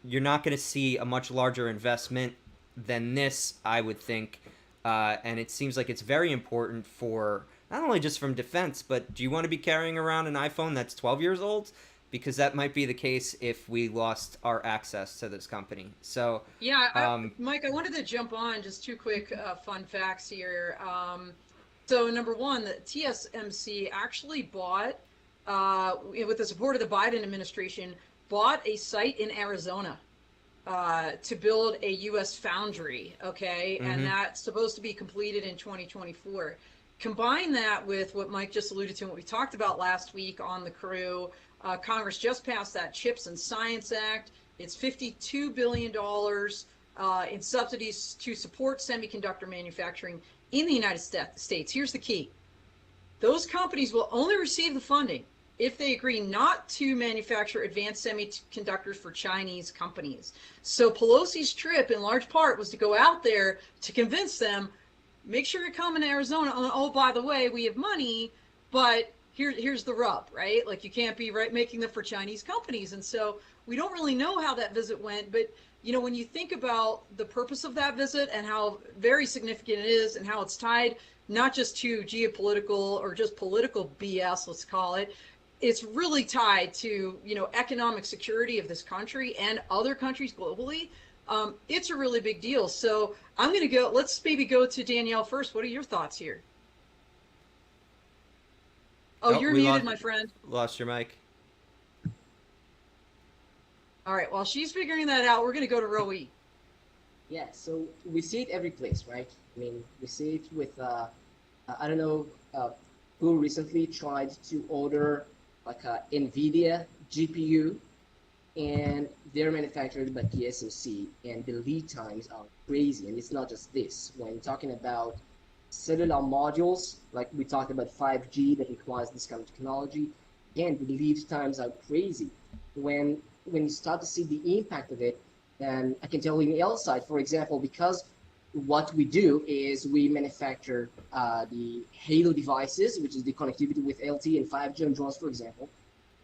You're not going to see a much larger investment than this, I would think. And it seems like it's very important for, not only just from defense, but do you want to be carrying around an iPhone that's 12 years old? Because that might be the case if we lost our access to this company. So yeah, Mike, I wanted to jump on just two quick fun facts here. So number one, the TSMC actually bought, with the support of the Biden administration, bought a site in Arizona to build a U.S. foundry, okay? Mm-hmm. And that's supposed to be completed in 2024. Combine that with what Mike just alluded to and what we talked about last week on the crew. Congress just passed that CHIPS and Science Act. It's $52 billion in subsidies to support semiconductor manufacturing in the United States. Here's the key. Those companies will only receive the funding if they agree not to manufacture advanced semiconductors for Chinese companies. So Pelosi's trip, in large part, was to go out there to convince them, make sure you're coming to Arizona. Oh, by the way, we have money, but here's the rub, right? Like, you can't be making them for Chinese companies. And so we don't really know how that visit went, but you know, when you think about the purpose of that visit and how very significant it is and how it's tied not just to geopolitical or just political BS, let's call it, it's really tied to, you know, economic security of this country and other countries globally. It's a really big deal. So I'm going to go, let's maybe go to Danielle first. What are your thoughts here? Oh, Oh, you're we muted, my friend. lost your mic. All right, while she's figuring that out, we're going to go to Roee. Yeah, so we see it every place, right? I mean, we see it with, I don't know who recently tried to order like a NVIDIA GPU, and they're manufactured by TSMC, and the lead times are crazy. And it's not just this. When talking about cellular modules, like we talked about 5G that requires this kind of technology, again, the lead times are crazy. When you start to see the impact of it, and I can tell you in Elsight, for example, because what we do is we manufacture the Halo devices, which is the connectivity with LTE and 5G on drones, for example.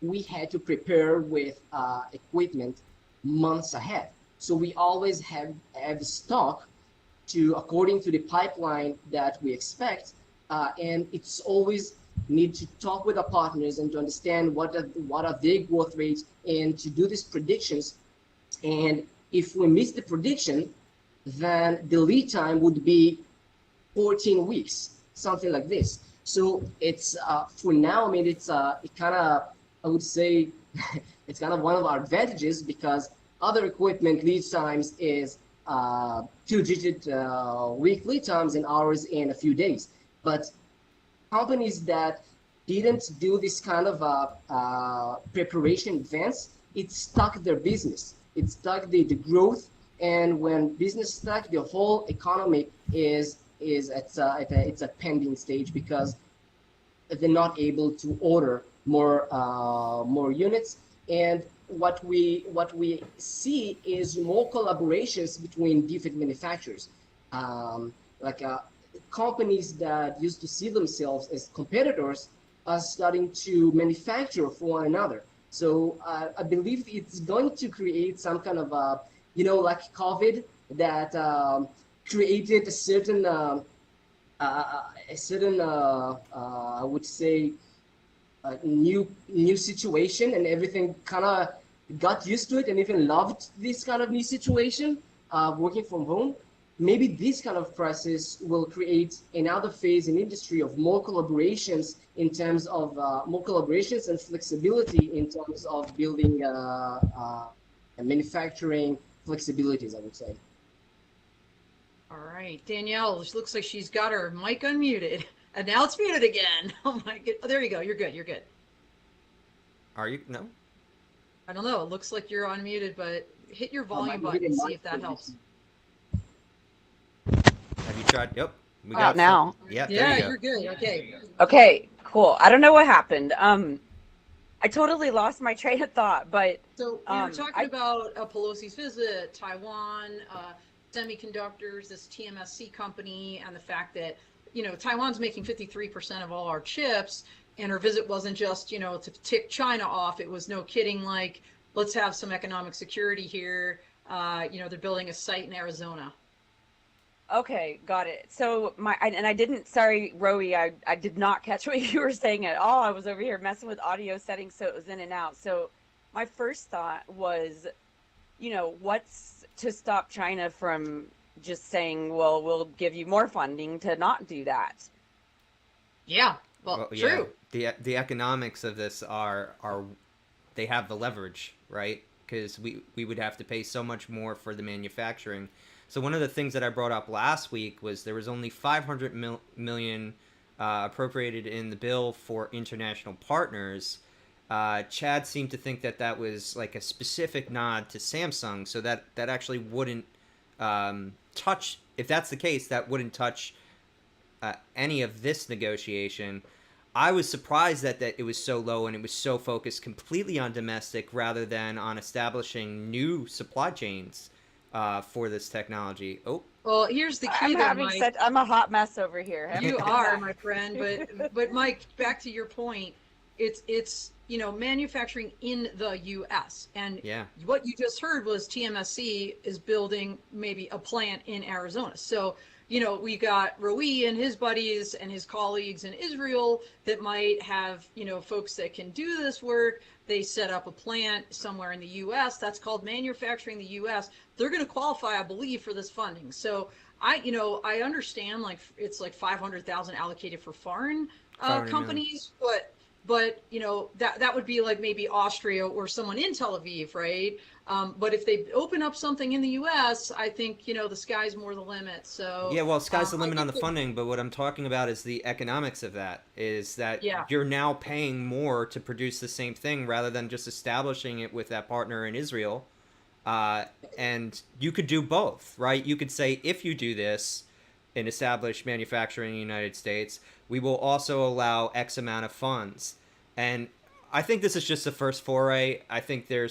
We had to prepare with equipment months ahead. So we always have stock to according to the pipeline that we expect, and it's always need to talk with our partners and to understand what are their growth rates and to do these predictions. And if we miss the prediction, then the lead time would be 14 weeks, something like this. So it's for now. I mean, it kind of, I would say, it's kind of one of our advantages because other equipment lead times is 2-digit week lead times and ours in a few days. But companies that didn't do this kind of preparation advance, it stuck their business. It stuck the growth, and when business stuck, the whole economy is it's a pending stage because they're not able to order more units. And what we see is more collaborations between different manufacturers, like companies that used to see themselves as competitors are starting to manufacture for one another. So I believe it's going to create some kind of like COVID that created I would say new situation, and everything kind of got used to it and even loved this kind of new situation, working from home. Maybe this kind of crisis will create another phase in industry of more collaborations in terms of more collaborations and flexibility in terms of building and manufacturing flexibilities, I would say. All right, Danielle, it looks like she's got her mic unmuted, and now it's muted again. Oh my god! Oh, there you go. You're good. You're good. Are you? No. I don't know. It looks like you're unmuted, but hit your volume My button and see if that position. helps. Have you tried? Yep. We Wow, got now. Yeah. There Yeah, you go. you're good. Okay. Okay, cool. I don't know what happened. I totally lost my train of thought, but So we were talking I about Pelosi's visit, Taiwan, semiconductors, this TMSC company, and the fact that Taiwan's making 53% of all our chips, and her visit wasn't just to tick China off. It was no kidding, like let's have some economic security here. They're building a site in Arizona. Okay, got it. So I didn't, sorry, Rowie, I did not catch what you were saying at all. I was over here messing with audio settings, so it was in and out. So my first thought was, what's to stop China from just saying, well, we'll give you more funding to not do that? Yeah, well, Yeah. true. The economics of this are they have the leverage, right? Because we would have to pay so much more for the manufacturing. So one of the things that I brought up last week was there was only 500 million appropriated in the bill for international partners. Chad seemed to think that that was like a specific nod to Samsung, so that actually wouldn't touch. If that's the case, that wouldn't touch any of this negotiation. I was surprised that it was so low and it was so focused completely on domestic rather than on establishing new supply chains for this technology. Oh, Well, here's the key, though, Mike. I'm a hot mess over here. You are, my friend, but Mike, back to your point, it's manufacturing in the U.S. and yeah. what you just heard was TMSC is building maybe a plant in Arizona. So we got Roee and his buddies and his colleagues in Israel that might have folks that can do this work. They set up a plant somewhere in the U.S. That's called manufacturing the U.S. They're going to qualify, I believe, for this funding. So I understand like it's like 500,000 allocated for foreign 500 million. companies, but but that would be like maybe Austria or someone in Tel Aviv, right? But if they open up something in the U.S., I think the sky's more the limit. So Yeah, well, sky's the I limit on think the that, funding, but what I'm talking about is the economics of that. Is that yeah, you're now paying more to produce the same thing rather than just establishing it with that partner in Israel. Uh, and you could do both, right? You could say, if you do this and establish manufacturing in the United States, we will also allow X amount of funds. And I think this is just the first foray. I think there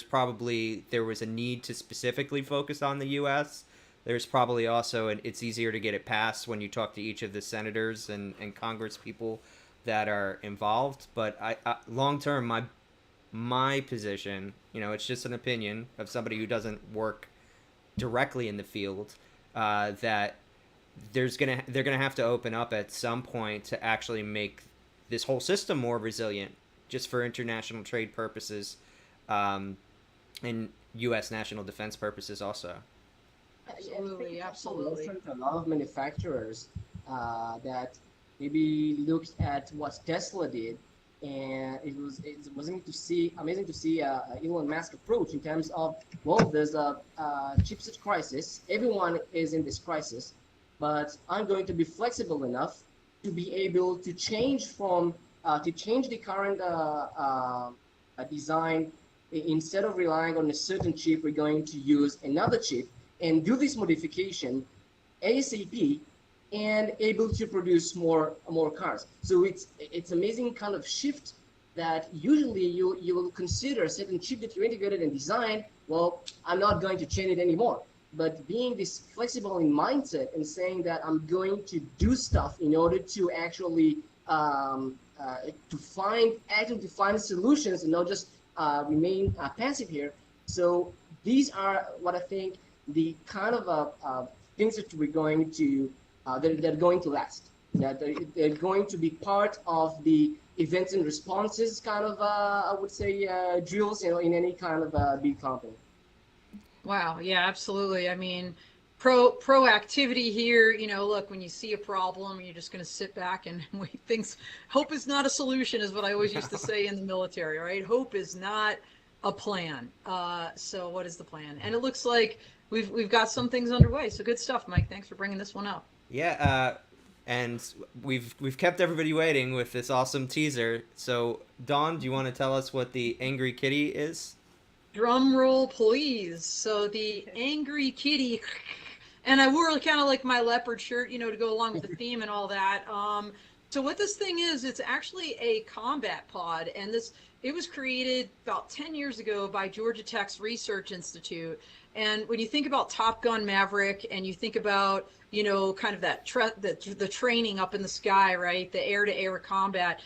was a need to specifically focus on the U.S. There's probably also, it's easier to get it passed when you talk to each of the senators and Congress people that are involved. But long term, my position, it's just an opinion of somebody who doesn't work directly in the field, that they're gonna have to open up at some point to actually make this whole system more resilient, just for international trade purposes, and U.S. national defense purposes also. I think absolutely, it's also a absolutely. lesson to a lot of manufacturers that maybe looked at what Tesla did, and it was amazing to see Elon Musk approach in terms of, well, there's a chipset crisis, everyone is in this crisis, but I'm going to be flexible enough to be able to change the current design. Instead of relying on a certain chip, we're going to use another chip and do this modification ASAP and able to produce more cars. So it's amazing kind of shift that usually you will consider a certain chip that you integrated and designed. Well, I'm not going to change it anymore. But being this flexible in mindset and saying that I'm going to do stuff in order to actually to find solutions and not just remain passive here. So these are what I think the kind of things that we're going to that are going to last. That they're going to be part of the events and responses kind of I would say drills, in any kind of big company. Wow, yeah, absolutely. I mean, proactivity here, look, when you see a problem, you're just going to sit back and wait. Things, hope is not a solution, is what I always used to say in the military, right? Hope is not a plan. So what is the plan? And it looks like we've got some things underway. So good stuff, Mike. Thanks for bringing this one up. Yeah, and we've kept everybody waiting with this awesome teaser. So, Dawn, do you want to tell us what the angry kitty is? Drum roll, please. So the angry kitty, and I wore kind of like my leopard shirt, to go along with the theme and all that. So what this thing is, it's actually a combat pod, and it was created about 10 years ago by Georgia Tech's Research Institute. And when you think about Top Gun Maverick, and you think about kind of the training up in the sky, right, the air-to-air combat.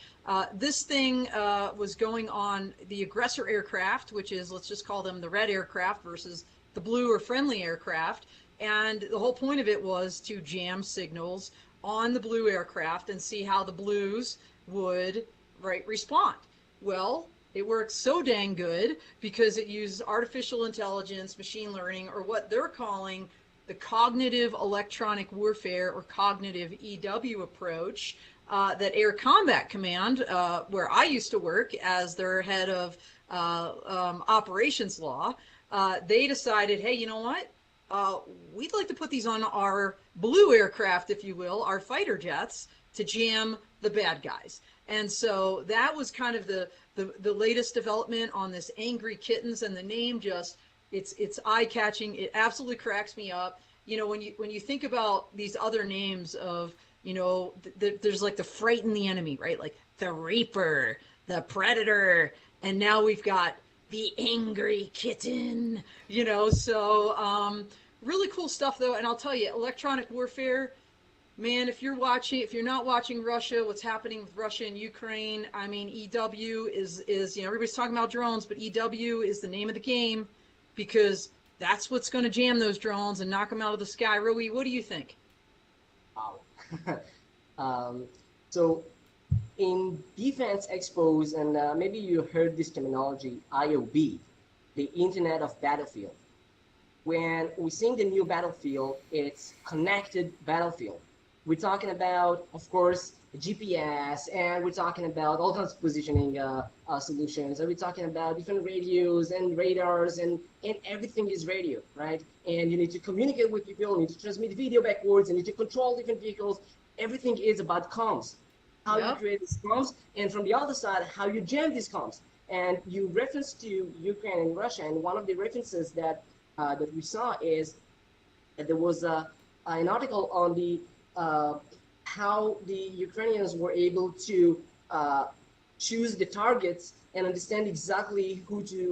This thing was going on the aggressor aircraft, which is, let's just call them the red aircraft versus the blue or friendly aircraft. And the whole point of it was to jam signals on the blue aircraft and see how the blues would, right, respond. Well, it works so dang good because it uses artificial intelligence, machine learning, or what they're calling the cognitive electronic warfare, or cognitive EW approach, that Air Combat Command, where I used to work as their head of operations law, they decided, hey, you know what? We'd like to put these on our blue aircraft, if you will, our fighter jets, to jam the bad guys. And so that was kind of the latest development on this Angry Kittens, and the name just, it's eye-catching. It absolutely cracks me up. When you think about these other names of, there's like the frighten the enemy, right? Like the Reaper, the Predator, and now we've got the Angry Kitten, so really cool stuff though. And I'll tell you, electronic warfare, man, if you're not watching Russia, what's happening with Russia and Ukraine, I mean, EW is everybody's talking about drones, but EW is the name of the game, because that's what's going to jam those drones and knock them out of the sky. Roee, what do you think? Wow. So in defense expos, and maybe you heard this terminology, IOB, the Internet of Battlefield. When we're seeing the new battlefield, it's connected battlefield. We're talking about, of course, GPS, and we're talking about all kinds of positioning solutions, and we're talking about different radios and radars, and everything is radio, right? And you need to communicate with people, you need to transmit video backwards, you need to control different vehicles. Everything is about comms, how you Yep. create these comms, and from the other side, how you jam these comms. And you referenced to Ukraine and Russia, and one of the references that we saw is that there was an article on the how the Ukrainians were able to choose the targets and understand exactly who to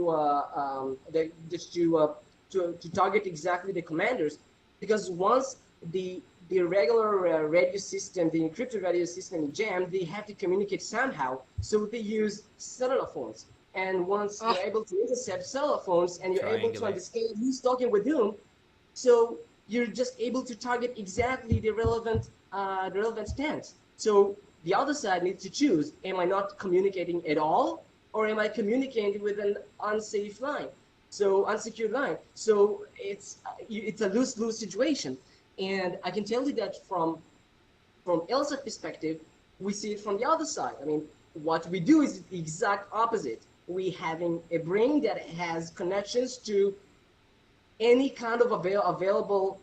target exactly the commanders, because once the regular radio system, the encrypted radio system is jammed, they have to communicate somehow. So they use cellular phones. And once Oh, you're able to intercept cellular phones and you're able to Triangulate. understand who's talking with whom, so you're just able to target exactly the relevant stance. So the other side needs to choose: am I not communicating at all, or am I communicating with an unsafe line? So unsecured line. So it's a lose-lose situation. And I can tell you that from Elsight perspective, we see it from the other side. I mean, what we do is the exact opposite. We having a brain that has connections to any kind of available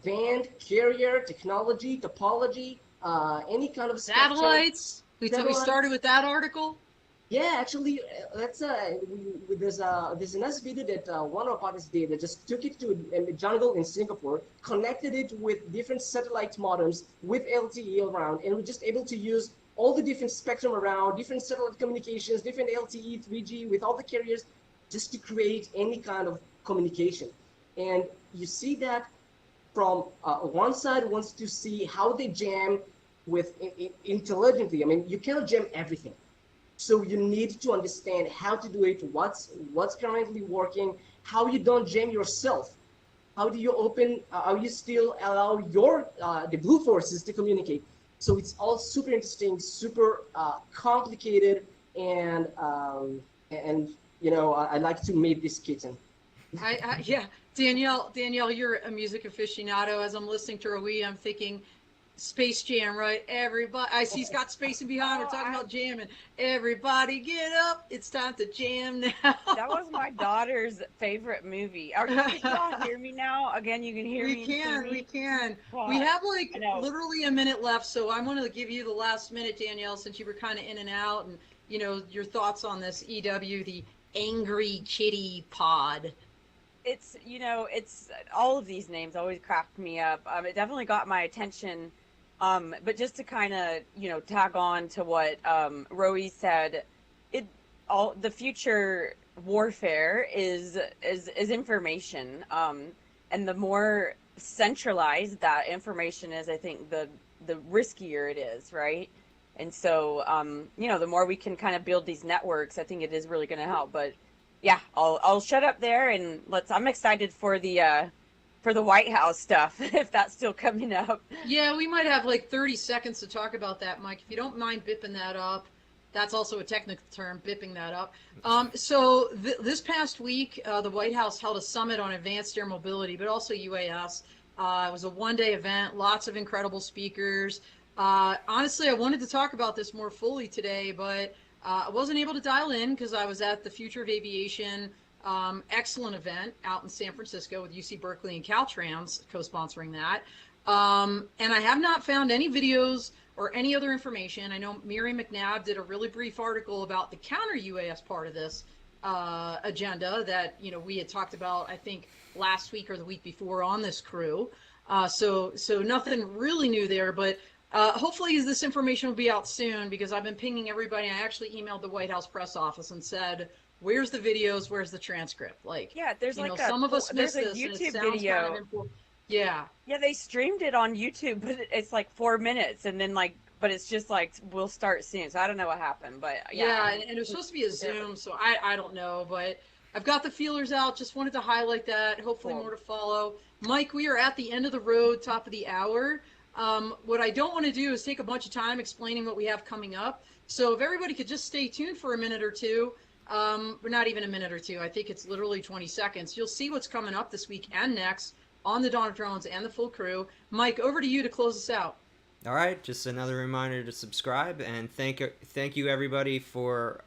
band, carrier, technology, topology, any kind of spectrum, satellites. We satellite. started with that article. Yeah, actually, that's there's a nice video that one of our partners did that just took it to a jungle in Singapore, connected it with different satellite modems with LTE around, and we're just able to use all the different spectrum around, different satellite communications, different LTE, 3G with all the carriers, just to create any kind of communication. And you see that from one side wants to see how they jam with intelligently. I mean, you cannot jam everything, so you need to understand how to do it, what's currently working, how you don't jam yourself, how do you open, how you still allow your the blue forces to communicate. So it's all super interesting, super complicated, and I like to meet this kitten. Yeah, Danielle, you're a music aficionado. As I'm listening to Roee, I'm thinking Space Jam, right? Everybody, I see he's got space in behind. We're Oh, talking about jamming. Everybody get up. It's time to jam now. that was my daughter's favorite movie. Can you all hear me now? Again, you can hear We me and see can, we me. can. We What? have I like know. literally a minute left, so I want to give you the last minute, Danielle, since you were kind of in and out, and your thoughts on this EW, the Angry Kitty Pod. It's all of these names always cracked me up. It definitely got my attention. But just to kind of, tag on to what Roe said, it all the future warfare is information. And the more centralized that information is, I think the riskier it is, right? And so, the more we can kind of build these networks, I think it is really going to help. But yeah, I'll shut up there and I'm excited for the White House stuff if that's still coming up. Yeah, we might have like 30 seconds to talk about that, Mike. If you don't mind bipping that up, that's also a technical term, bipping that up. So this past week, the White House held a summit on advanced air mobility, but also UAS. It was a one-day event, lots of incredible speakers. Honestly, I wanted to talk about this more fully today, but I wasn't able to dial in because I was at the Future of Aviation excellent event out in San Francisco with UC Berkeley and Caltrans co-sponsoring that. And I have not found any videos or any other information. I know Miriam McNabb did a really brief article about the counter UAS part of this agenda that we had talked about, I think, last week or the week before on this crew. So nothing really new there, but hopefully this information will be out soon because I've been pinging everybody. I actually emailed the White House press office and said, where's the videos? Where's the transcript? Like, Yeah, there's like some of us there's missed a this and it YouTube sounds kind of video. important. Yeah. Yeah, they streamed it on YouTube, but it's like 4 minutes, and then but it's just like we'll start soon. So I don't know what happened, but yeah, Yeah, and it was supposed to be a Zoom, so I don't know, but I've got the feelers out. Just wanted to highlight that. Hopefully cool. more to follow. Mike, we are at the end of the road, top of the hour. What I don't want to do is take a bunch of time explaining what we have coming up. So if everybody could just stay tuned for a minute or two, or not even a minute or two, I think it's literally 20 seconds. You'll see what's coming up this week and next on the Dawn of Drones and the full crew. Mike, over to you to close us out. All right, just another reminder to subscribe, and thank you everybody for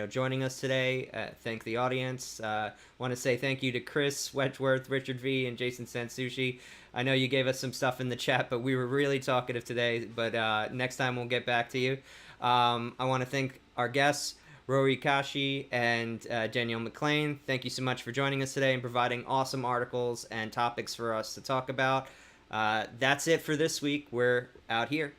joining us today. Thank the audience. Want to say thank you to Chris Wedgeworth, Richard V, and Jason Sansushi. I know you gave us some stuff in the chat, but we were really talkative today. But next time we'll get back to you. I want to thank our guests, Roee Kashi and Danielle McLean. Thank you so much for joining us today and providing awesome articles and topics for us to talk about. That's it for this week. We're out here.